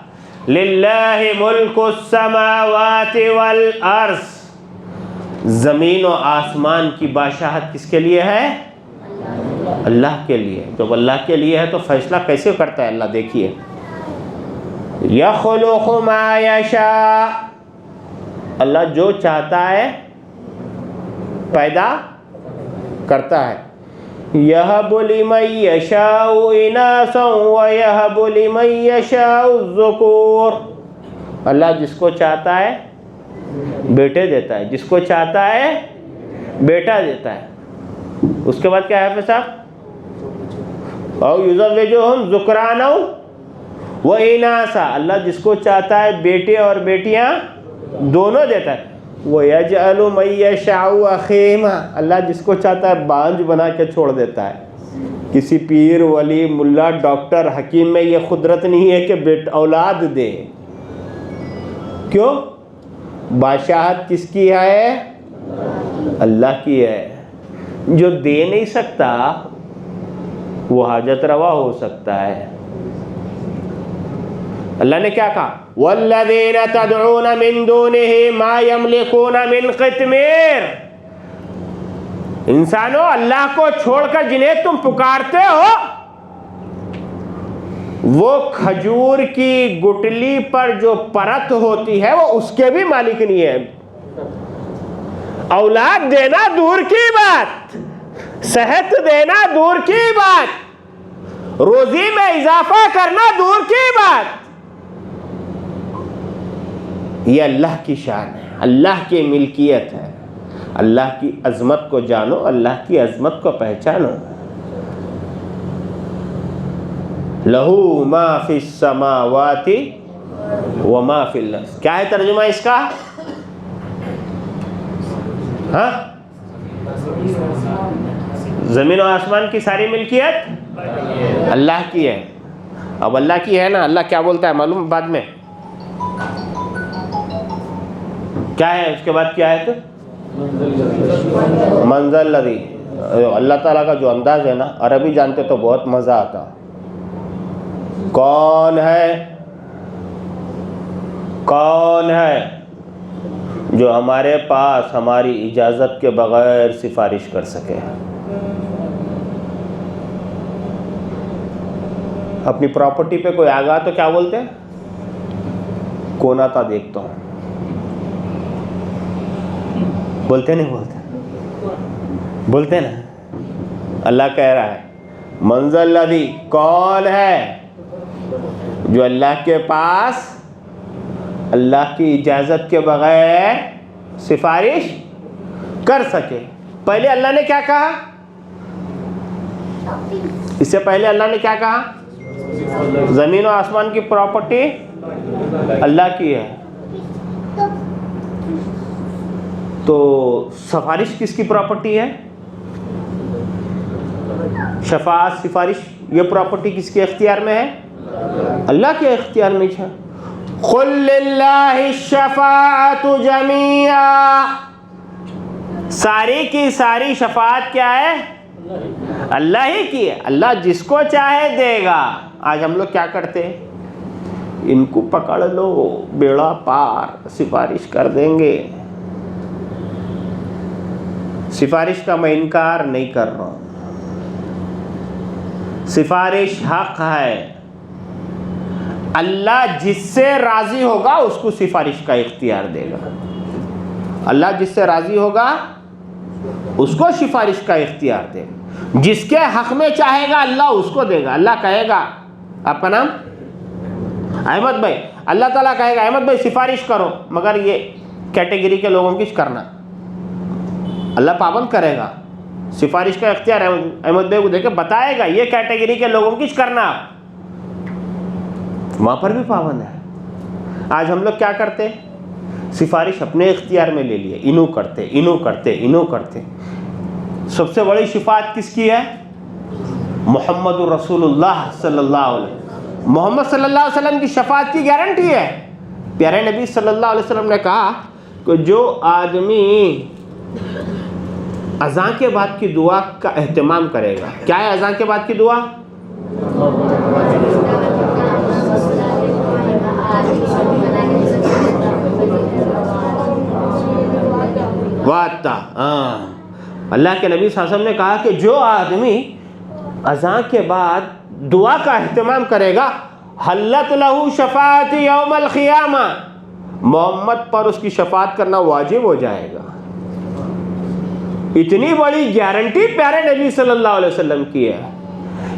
للہ ملک السماوات والارض، زمین و آسمان کی بادشاہت کس کے لیے ہے؟ اللہ کے لیے. جب اللہ کے لیے ہے تو فیصلہ کیسے کرتا ہے اللہ؟ دیکھیے، یخلق ما یشاء، اللہ جو چاہتا ہے پیدا کرتا ہے. یہب لمن یشاء اناثا ویہب لمن یشاء الذکور، اللہ جس کو چاہتا ہے بیٹے دیتا ہے، جس کو چاہتا ہے بیٹا دیتا ہے. اس کے بعد کیا ہے حافظ صاحب؟ او یزوجہم ذکرانا و اناثا، اللہ جس کو چاہتا ہے بیٹے اور بیٹیاں دونوں دیتا ہے. وَيَجْعَلُ مَن يَشَاءُ عَقِيمًا، اللہ جس کو چاہتا ہے بانجھ بنا کے چھوڑ دیتا ہے. کسی پیر، ولی، ملا، ڈاکٹر، حکیم میں یہ قدرت نہیں ہے کہ اولاد دے. کیوں؟ بادشاہت کس کی ہے؟ اللہ کی ہے. جو دے نہیں سکتا وہ حاجت روا ہو سکتا ہے. اللہ نے کیا کہا؟ والذین تدعون من دونہ ما یملکون من قطمیر، انسانوں اللہ کو چھوڑ کر جنہیں تم پکارتے ہو وہ کھجور کی گٹلی پر جو پرت ہوتی ہے وہ اس کے بھی مالک نہیں ہے. اولاد دینا دور کی بات، صحت دینا دور کی بات، روزی میں اضافہ کرنا دور کی بات، یہ اللہ کی شان ہے، اللہ کی ملکیت ہے. اللہ کی عظمت کو جانو، اللہ کی عظمت کو پہچانو۔ لہو ما فی السماوات وما فی الارض۔ کیا ہے ترجمہ اس کا؟ ہاں، زمین و آسمان کی ساری ملکیت اللہ کی ہے۔ اب اللہ کی ہے نا، اللہ کیا بولتا ہے معلوم بعد میں کیا ہے؟ اس کے بعد کیا ہے؟ تو منزل لذی، اللہ تعالیٰ کا جو انداز ہے نا، عربی جانتے تو بہت مزہ آتا۔ کون ہے، کون ہے جو ہمارے پاس ہماری اجازت کے بغیر سفارش کر سکے؟ اپنی پراپرٹی پہ کوئی آگا تو کیا بولتے ہیں؟ کون آتا دیکھتا ہوں، بولتے نہیں بولتے نا۔ اللہ کہہ رہا ہے منزل لذی، کون ہے جو اللہ کے پاس اللہ کی اجازت کے بغیر سفارش کر سکے؟ پہلے اللہ نے کیا کہا؟ اس سے پہلے اللہ نے کیا کہا؟ زمین و آسمان کی پراپرٹی اللہ کی ہے۔ تو سفارش کس کی پراپرٹی ہے؟ شفاعت، سفارش، یہ پراپرٹی کس کے اختیار میں ہے؟ اللہ کے اختیار میں ہے۔ قل للہ الشفاعت جمیعا، ساری کی ساری شفاعت کیا ہے؟ اللہ ہی کی ہے۔ اللہ جس کو چاہے دے گا۔ آج ہم لوگ کیا کرتے ہیں؟ ان کو پکڑ لو، بیڑا پار، سفارش کر دیں گے۔ سفارش کا میں انکار نہیں کر رہا ہوں، سفارش حق ہے۔ اللہ جس سے راضی ہوگا اس کو سفارش کا اختیار دے گا۔ اللہ جس سے راضی ہوگا اس کو سفارش کا اختیار دے گا۔ جس کے حق میں چاہے گا اللہ اس کو دے گا۔ اللہ کہے گا، آپ کا نام احمد بھائی، اللہ تعالیٰ کہے گا احمد بھائی سفارش کرو، مگر یہ کیٹیگری کے لوگوں کی کرنا۔ اللہ پابند کرے گا، سفارش کا اختیار احمد بھائی کو دے کے بتائے گا یہ کیٹیگری کے لوگوں کی کرنا، وہاں پر بھی پابند ہے۔ آج ہم لوگ کیا کرتے؟ سفارش اپنے اختیار میں لے لیے، انہوں کرتے۔ سب سے بڑی شفاعت کس کی ہے؟ محمد رسول اللہ صلی اللہ علیہ وسلم۔ محمد صلی اللہ علیہ وسلم کی شفاعت کی گارنٹی ہے۔ پیارے نبی صلی اللہ علیہ وسلم نے کہا کہ جو آدمی اذان کے بعد کی دعا کا اہتمام کرے گا، کیا ہے اذان کے بعد کی دعا؟ اللہ کے نبی صلی اللہ علیہ وسلم نے کہا کہ جو آدمی اذان کے بعد دعا کا اہتمام کرے گا، حلت لہو شفاعت یوم القیامہ، محمد پر اس کی شفاعت کرنا واجب ہو جائے گا۔ اتنی بڑی گارنٹی پیارے نبی صلی اللہ علیہ وسلم کی ہے۔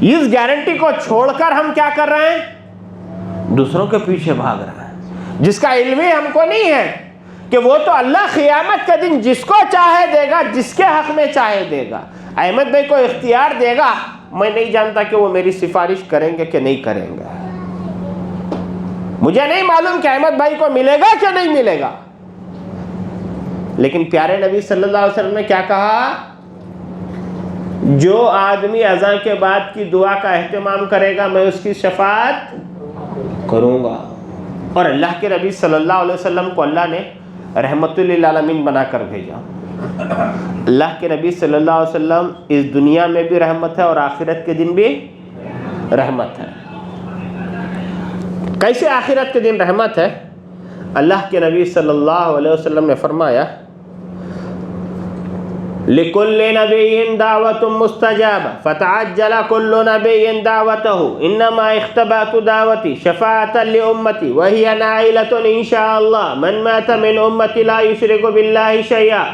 اس گارنٹی کو چھوڑ کر ہم کیا کر رہے ہیں؟ دوسروں کے پیچھے بھاگ رہے ہیں، جس کا علم ہی ہم کو نہیں ہے کہ وہ تو اللہ قیامت کے دن جس کو چاہے دے گا، جس کے حق میں چاہے دے گا۔ احمد بھائی کو اختیار دے گا، میں نہیں جانتا کہ وہ میری سفارش کریں گے کہ نہیں کریں گے۔ مجھے نہیں معلوم کہ احمد بھائی کو ملے گا کہ نہیں ملے گا، لیکن پیارے نبی صلی اللہ علیہ وسلم نے کیا کہا؟ جو آدمی اذان کے بعد کی دعا کا اہتمام کرے گا میں اس کی شفاعت کروں گا۔ اور اللہ کے نبی صلی اللہ علیہ وسلم کو اللہ نے رحمت للعالمین بنا کر بھیجا۔ اللہ کے نبی صلی اللہ علیہ وسلم اس دنیا میں بھی رحمت ہے اور آخرت کے دن بھی رحمت ہے۔ کیسے آخرت کے دن رحمت ہے؟ اللہ کے نبی صلی اللہ علیہ وسلم نے فرمایا لِكُلِّ نَبِيٍّ دَعْوَةٌ مُسْتَجَابَةٌ فَتَعَجَّلَ كُلُّ نَبِيٍّ دَعْوَتَهُ إِنَّمَا اخْتَبَأْتُ دَعْوَتِي شَفَاعَةً لِأُمَّتِي وَهِيَ نَائِلَةٌ إِنْ شَاءَ اللَّهُ مَنْ مَاتَ مِنْ أُمَّتِي لَا يُشْرِكُ بِاللَّهِ شَيْئًا۔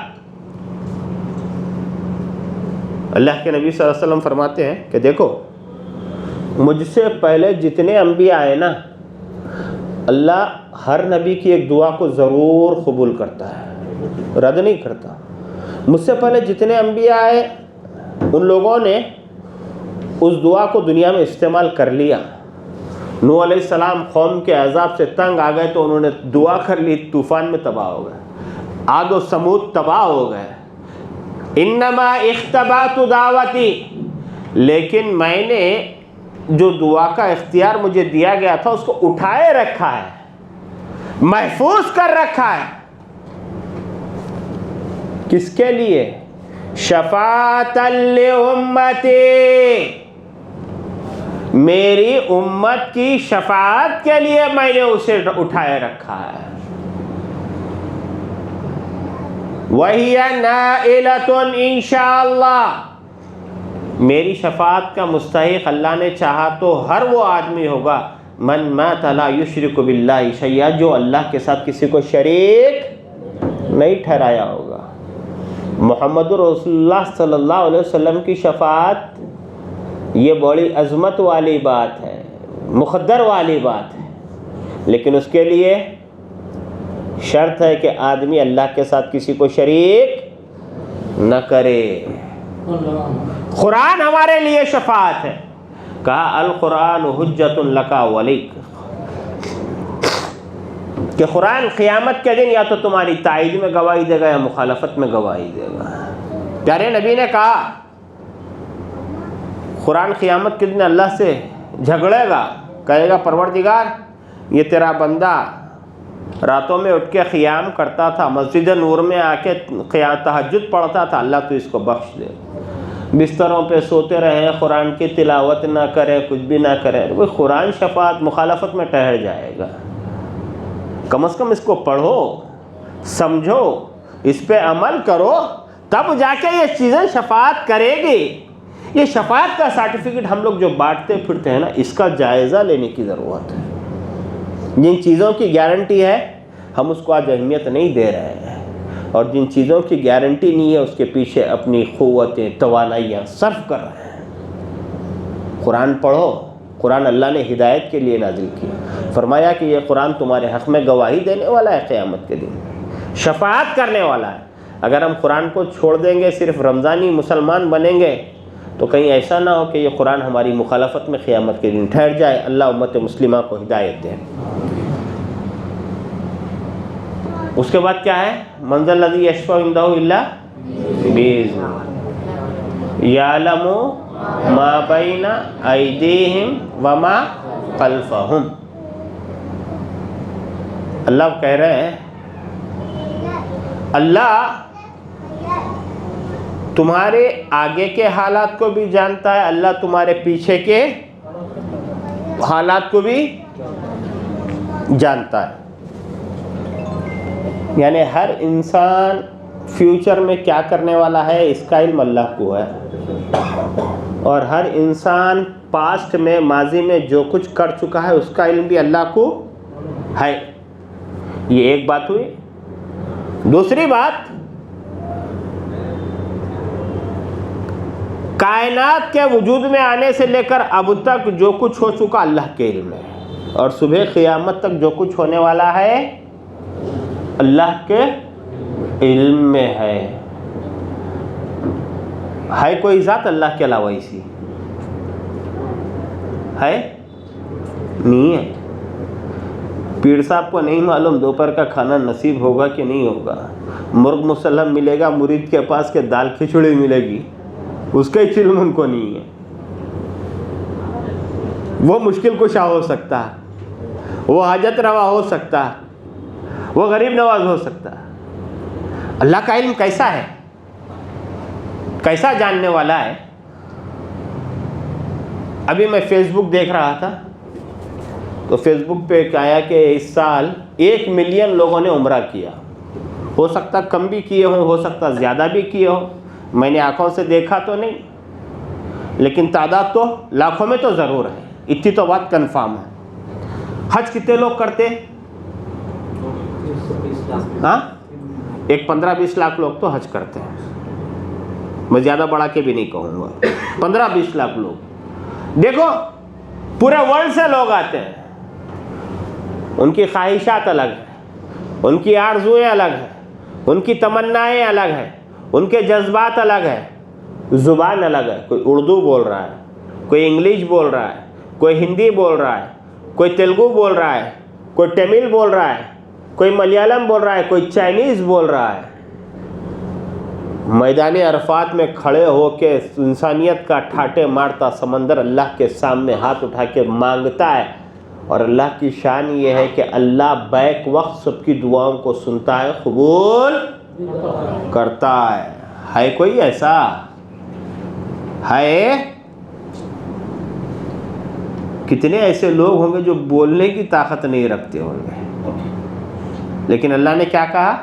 اللہ کے نبی صلی اللہ علیہ وسلم فرماتے ہیں کہ دیکھو، مجھ سے پہلے جتنے انبیاء آئے نا، اللہ ہر نبی کی ایک دعا کو ضرور قبول کرتا ہے، رد نہیں کرتا۔ مجھ سے پہلے جتنے انبیاء آئے ان لوگوں نے اس دعا کو دنیا میں استعمال کر لیا. نوح علیہ السلام قوم کے عذاب سے تنگ آ گئے تو انہوں نے دعا کر لی, طوفان میں تباہ ہو گئے. عاد و ثمود تباہ ہو گئے. انما اختبأت دعوتی, لیکن میں نے جو دعا کا اختیار مجھے دیا گیا تھا اس کو اٹھائے رکھا ہے, محفوظ کر رکھا ہے. کس کے لیے؟ شفاعۃ لامتی, میری امت کی شفاعت کے لیے میں نے اسے اٹھائے رکھا ہے. وَهِيَ نَائِلَةٌ انشاءاللہ, میری شفاعت کا مستحق اللہ نے چاہا تو ہر وہ آدمی ہوگا من مات لا یشرک باللہ شیئا, جو اللہ کے ساتھ کسی کو شریک نہیں ٹھہرایا ہوگا. محمد رسول اللہ صلی اللہ علیہ وسلم کی شفاعت یہ بڑی عظمت والی بات ہے, مقدر والی بات ہے, لیکن اس کے لیے شرط ہے کہ آدمی اللہ کے ساتھ کسی کو شریک نہ کرے. قرآن ہمارے لیے شفاعت ہے. کہا القرآن حجت لک ولیک, کہ قرآن قیامت کے دن یا تو تمہاری تائید میں گواہی دے گا یا مخالفت میں گواہی دے گا. پیارے نبی نے کہا قرآن قیامت کے دن اللہ سے جھگڑے گا, کہے گا پروردگار یہ تیرا بندہ راتوں میں اٹھ کے قیام کرتا تھا, مسجد نور میں آ کے تہجد پڑھتا تھا, اللہ تو اس کو بخش دے. بستروں پہ سوتے رہے, قرآن کی تلاوت نہ کرے, کچھ بھی نہ کرے, وہ قرآن شفاعت مخالفت میں ٹھہر جائے گا. کم از کم اس کو پڑھو, سمجھو, اس پہ عمل کرو, تب جا کے یہ چیزیں شفاعت کرے گی. یہ شفاعت کا سرٹیفکیٹ ہم لوگ جو بانٹتے پھرتے ہیں نا, اس کا جائزہ لینے کی ضرورت ہے. جن چیزوں کی گارنٹی ہے ہم اس کو آج اہمیت نہیں دے رہے ہیں, اور جن چیزوں کی گارنٹی نہیں ہے اس کے پیچھے اپنی قوتیں توانائیاں صرف کر رہے ہیں. قرآن پڑھو. قرآن اللہ نے ہدایت کے لیے نازل کیا. فرمایا کہ یہ قرآن تمہارے حق میں گواہی دینے والا ہے, قیامت کے دن شفاعت کرنے والا ہے. اگر ہم قرآن کو چھوڑ دیں گے, صرف رمضانی مسلمان بنیں گے, تو کہیں ایسا نہ ہو کہ یہ قرآن ہماری مخالفت میں قیامت کے دن ٹھہر جائے. اللہ امت مسلمہ کو ہدایت دے. اس کے بعد کیا ہے؟ من ذا الذی یشفع عندہ الا بإذنہ یعلم ما بین ایدیہم وما خلفہم. اللہ کہہ رہے ہیں اللہ تمہارے آگے کے حالات کو بھی جانتا ہے, اللہ تمہارے پیچھے کے حالات کو بھی جانتا ہے. یعنی ہر انسان فیوچر میں کیا کرنے والا ہے اس کا علم اللہ کو ہے, اور ہر انسان پاسٹ میں, ماضی میں جو کچھ کر چکا ہے اس کا علم بھی اللہ کو ہے. یہ ایک بات ہوئی. دوسری بات, کائنات کے وجود میں آنے سے لے کر اب تک جو کچھ ہو چکا اللہ کے علم میں, اور صبح قیامت تک جو کچھ ہونے والا ہے اللہ کے علم میں ہے. ہے کوئی ذات اللہ کے علاوہ ایسی ہے؟ نہیں ہے. پیر صاحب کو نہیں معلوم دوپہر کا کھانا نصیب ہوگا کہ نہیں ہوگا. مرغ مسلم ملے گا مرید کے پاس کہ دال کھچڑی ملے گی, اس کا علم ان کو نہیں ہے. وہ مشکل کشا ہو سکتا, وہ حاجت روا ہو سکتا, وہ غریب نواز ہو سکتا. اللہ کا علم کیسا ہے, کیسا جاننے والا ہے. ابھی میں فیس بک دیکھ رہا تھا تو فیس بک پہ آیا کہ اس سال 1 ملین لوگوں نے عمرہ کیا. ہو سکتا کم بھی کیے ہوں, ہو سکتا زیادہ بھی کیے ہوں, میں نے آنکھوں سے دیکھا تو نہیں, لیکن تعداد تو لاکھوں میں تو ضرور ہے. اتنی تو بات کنفرم ہے. حج کتنے لوگ کرتے؟ ہاں, ایک 15-20 لاکھ لوگ تو حج کرتے ہیں. میں زیادہ بڑھا کے بھی نہیں کہوں گا, 15-20 لاکھ لوگ. دیکھو پورے ورلڈ سے لوگ آتے ہیں, ان کی خواہشات الگ ہیں, ان کی آرزوئیں الگ ہیں, ان کی تمنائیں الگ ہیں, ان کے جذبات الگ ہے، زبان الگ ہے، کوئی اردو بول رہا ہے، کوئی انگلش بول رہا ہے، کوئی ہندی بول رہا ہے، کوئی تیلگو بول رہا ہے، کوئی تمل بول رہا ہے، کوئی ملیالم بول رہا ہے، کوئی چائنیز بول رہا ہے۔ میدان عرفات میں کھڑے ہو کے انسانیت کا ٹھاٹے مارتا سمندر اللہ کے سامنے ہاتھ اٹھا کے مانگتا ہے، اور اللہ کی شان یہ ہے کہ اللہ بیک وقت سب کی دعاؤں کو سنتا ہے، قبول کرتا ہے کوئی ایسا؟ ہے؟ کتنے ایسے لوگ ہوں گے جو بولنے کی طاقت نہیں رکھتے ہوں گے، لیکن اللہ نے کیا کہا؟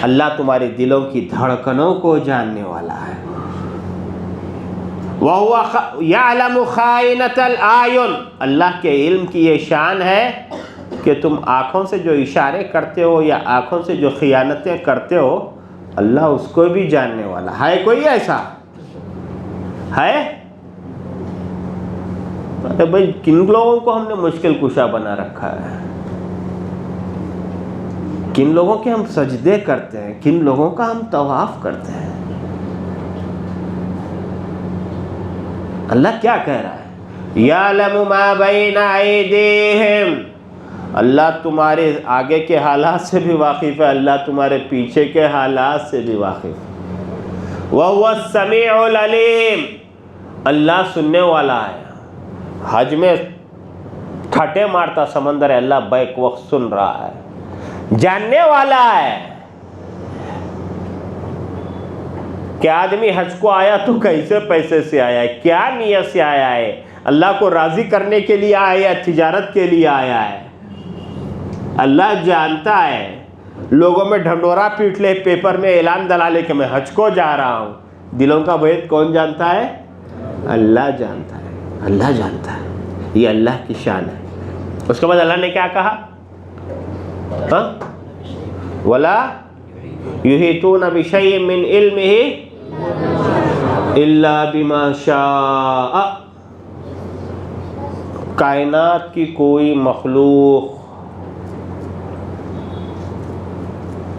اللہ تمہارے دلوں کی دھڑکنوں کو جاننے والا ہے۔ وَهُوَ يَعْلَمُ خَائِنَةَ الْأَعْيُنِ، اللہ کے علم کی یہ شان ہے کہ تم آنکھوں سے جو اشارے کرتے ہو یا آنکھوں سے جو خیانتیں کرتے ہو، اللہ اس کو بھی جاننے والا ہے۔ کوئی ایسا ہے؟ ارے بھائی، کن لوگوں کو ہم نے مشکل کشا بنا رکھا ہے؟ کن لوگوں کے ہم سجدے کرتے ہیں، کن لوگوں کا ہم طواف کرتے ہیں؟ اللہ کیا کہہ رہا ہے؟ یعلم ما بین ایدیہم، اللہ تمہارے آگے کے حالات سے بھی واقف ہے، اللہ تمہارے پیچھے کے حالات سے بھی واقف ہے۔ وَهُوَ السَّمِيعُ الْعَلِيمُ، اللہ سننے والا ہے۔ حج میں ٹھٹے مارتا سمندر ہے، اللہ بیک وقت سن رہا ہے، جاننے والا ہے کہ آدمی حج کو آیا تو کیسے پیسے سے آیا ہے، کیا نیت سے آیا ہے، اللہ کو راضی کرنے کے لیے آیا ہے یا تجارت کے لیے آیا ہے۔ اللہ جانتا ہے۔ لوگوں میں ڈھنڈورا پیٹ لے، پیپر میں اعلان دلا لے کہ میں حج کو جا رہا ہوں، دلوں کا بھید کون جانتا ہے؟ اللہ جانتا ہے، اللہ جانتا ہے۔ یہ اللہ کی شان ہے۔ اس کے بعد اللہ نے کیا کہا؟ وَلَا يُحِيطُونَ بِشَيْءٍ مِّنْ عِلْمِهِ إِلَّا بِمَا شَاءَ، کائنات کی کوئی مخلوق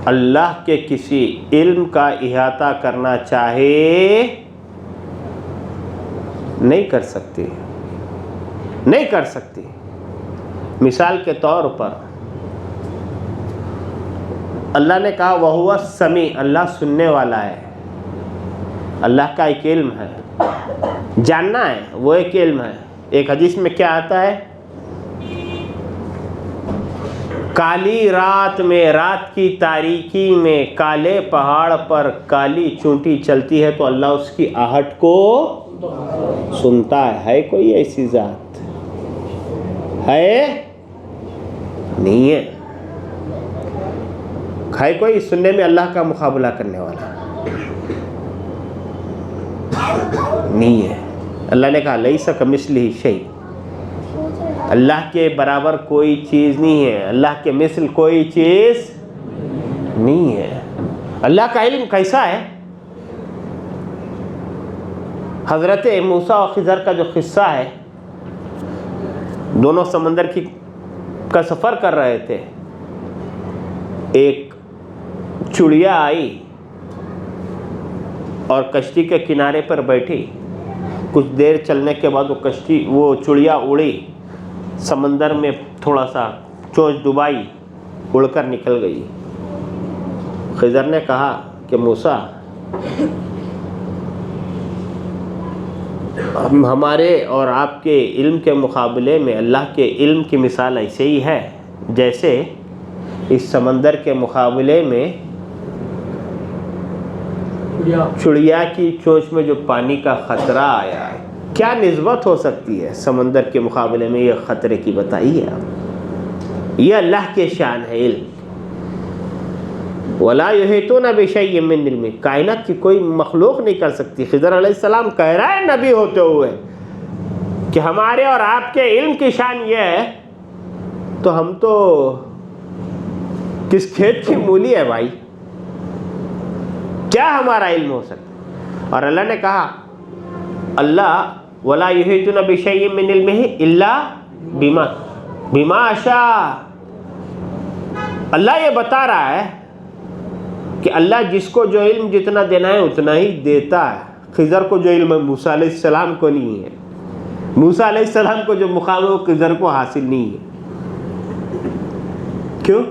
اللہ کے کسی علم کا احاطہ کرنا چاہے نہیں کر سکتی، نہیں کر سکتی۔ مثال کے طور پر اللہ نے کہا وَهُوَ السَّمِيعُ، اللہ سننے والا ہے۔ اللہ کا ایک علم ہے، جاننا ہے، وہ ایک علم ہے۔ ایک حدیث میں کیا آتا ہے؟ کالی رات میں، رات کی تاریکی میں کالے پہاڑ پر کالی چونٹی چلتی ہے تو اللہ اس کی آہٹ کو سنتا ہے۔ کوئی ایسی ذات ہے؟ نہیں ہے۔ ہے کوئی سننے میں اللہ کا مقابلہ کرنے والا؟ نہیں ہے۔ اللہ نے کہا لیس کمثلہ شیء، اللہ کے برابر کوئی چیز نہیں ہے، اللہ کے مثل کوئی چیز نہیں ہے۔ اللہ کا علم کیسا ہے؟ حضرت موسیٰ و خضر کا جو قصہ ہے، دونوں سمندر کا سفر کر رہے تھے، ایک چڑیا آئی اور کشتی کے کنارے پر بیٹھی۔ کچھ دیر چلنے کے بعد وہ چڑیا اڑی، سمندر میں تھوڑا سا چونچ ڈبائی، اڑ کر نکل گئی۔ خضر نے کہا کہ موسیٰ، ہمارے اور آپ کے علم کے مقابلے میں اللہ کے علم کی مثال ایسے ہی ہے جیسے اس سمندر کے مقابلے میں چڑیا کی چونچ میں جو پانی کا خطرہ آیا ہے، کیا نسبت ہو سکتی ہے سمندر کے مقابلے میں یہ خطرے کی؟ بتائیے آپ۔ یہ اللہ کے شان ہے علم۔ وَلَا يُحِيطُونَ بِشَيْءٍ مِّنْ عِلْمِهِ، کائنات کی کوئی مخلوق نہیں کر سکتی۔ خضر علیہ السلام کہہ رہا ہے نبی ہوتے ہوئے کہ ہمارے اور آپ کے علم کی شان یہ ہے، تو ہم تو کس کھیت کی مولی ہے بھائی، کیا ہمارا علم ہو سکتا؟ اور اللہ نے کہا اللہ وَلَا يُحِيطُونَ بِشَيْءٍ مِّنْ عِلْمِهِ إِلَّا بِمَا شَاءَ، اللہ یہ بتا رہا ہے کہ اللہ جس کو جو علم جتنا دینا ہے اتنا ہی دیتا ہے. خضر کو جو علم ہے موسیٰ علیہ السلام کو نہیں ہے. موسیٰ علیہ السلام کو جو مقام ہے وہ خضر کو حاصل نہیں ہے. کیوں؟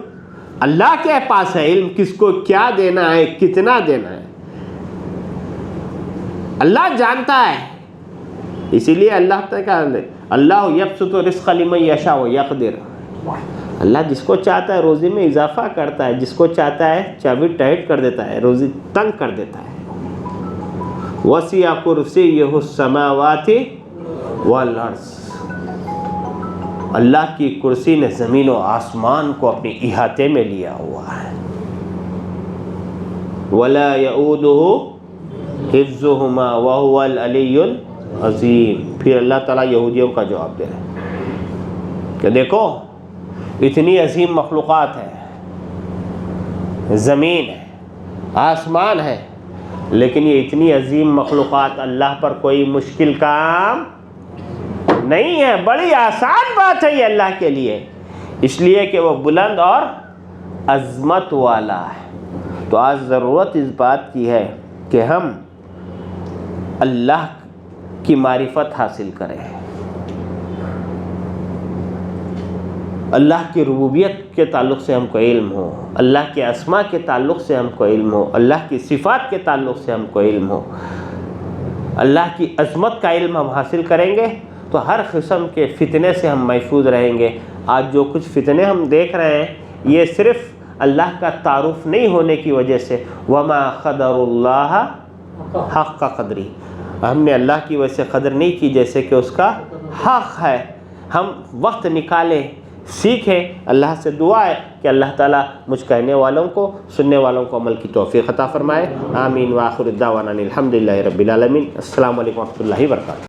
اللہ کے پاس ہے علم کس کو کیا دینا ہے، کتنا دینا ہے. اللہ جانتا ہے. اسی لیے اللہ تعالیٰ اللہ یبسط الرزق لمن یشاء ویقدر. اللہ جس کو چاہتا ہے روزی میں اضافہ کرتا ہے، جس کو چاہتا ہے چابی ٹائٹ کر دیتا ہے، روزی تنگ کر دیتا ہے. وسع کرسیہ السماوات والارض. اللہ کی کرسی نے زمین و آسمان کو اپنے احاطے میں لیا ہوا ہے. ولا یؤودہ حفظہما وہو العلی العظیم. پھر اللہ تعالیٰ یہودیوں کا جواب دے رہے ہیں کہ دیکھو اتنی عظیم مخلوقات ہے، زمین ہے، آسمان ہے، لیکن یہ اتنی عظیم مخلوقات اللہ پر کوئی مشکل کام نہیں ہے. بڑی آسان بات ہے یہ اللہ کے لیے، اس لیے کہ وہ بلند اور عظمت والا ہے. تو آج ضرورت اس بات کی ہے کہ ہم اللہ کی معرفت حاصل کریں، اللہ کی ربوبیت کے تعلق سے ہم کو علم ہو، اللہ کے اسماء کے تعلق سے ہم کو علم ہو، اللہ کی صفات کے تعلق سے ہم کو علم ہو. اللہ کی عظمت کا علم ہم حاصل کریں گے تو ہر قسم کے فتنے سے ہم محفوظ رہیں گے. آج جو کچھ فتنے ہم دیکھ رہے ہیں یہ صرف اللہ کا تعارف نہیں ہونے کی وجہ سے. وما قدر اللہ حق قدری. ہم نے اللہ کی وجہ سے قدر نہیں کی جیسے کہ اس کا حق ہے. ہم وقت نکالیں، سیکھیں. اللہ سے دعا ہے کہ اللہ تعالیٰ مجھ کہنے والوں کو، سننے والوں کو عمل کی توفیق عطا فرمائے. آمین. وآخر الدعوانا الحمدللہ رب العالمین. السلام علیکم ورحمۃ اللہ وبرکاتہ.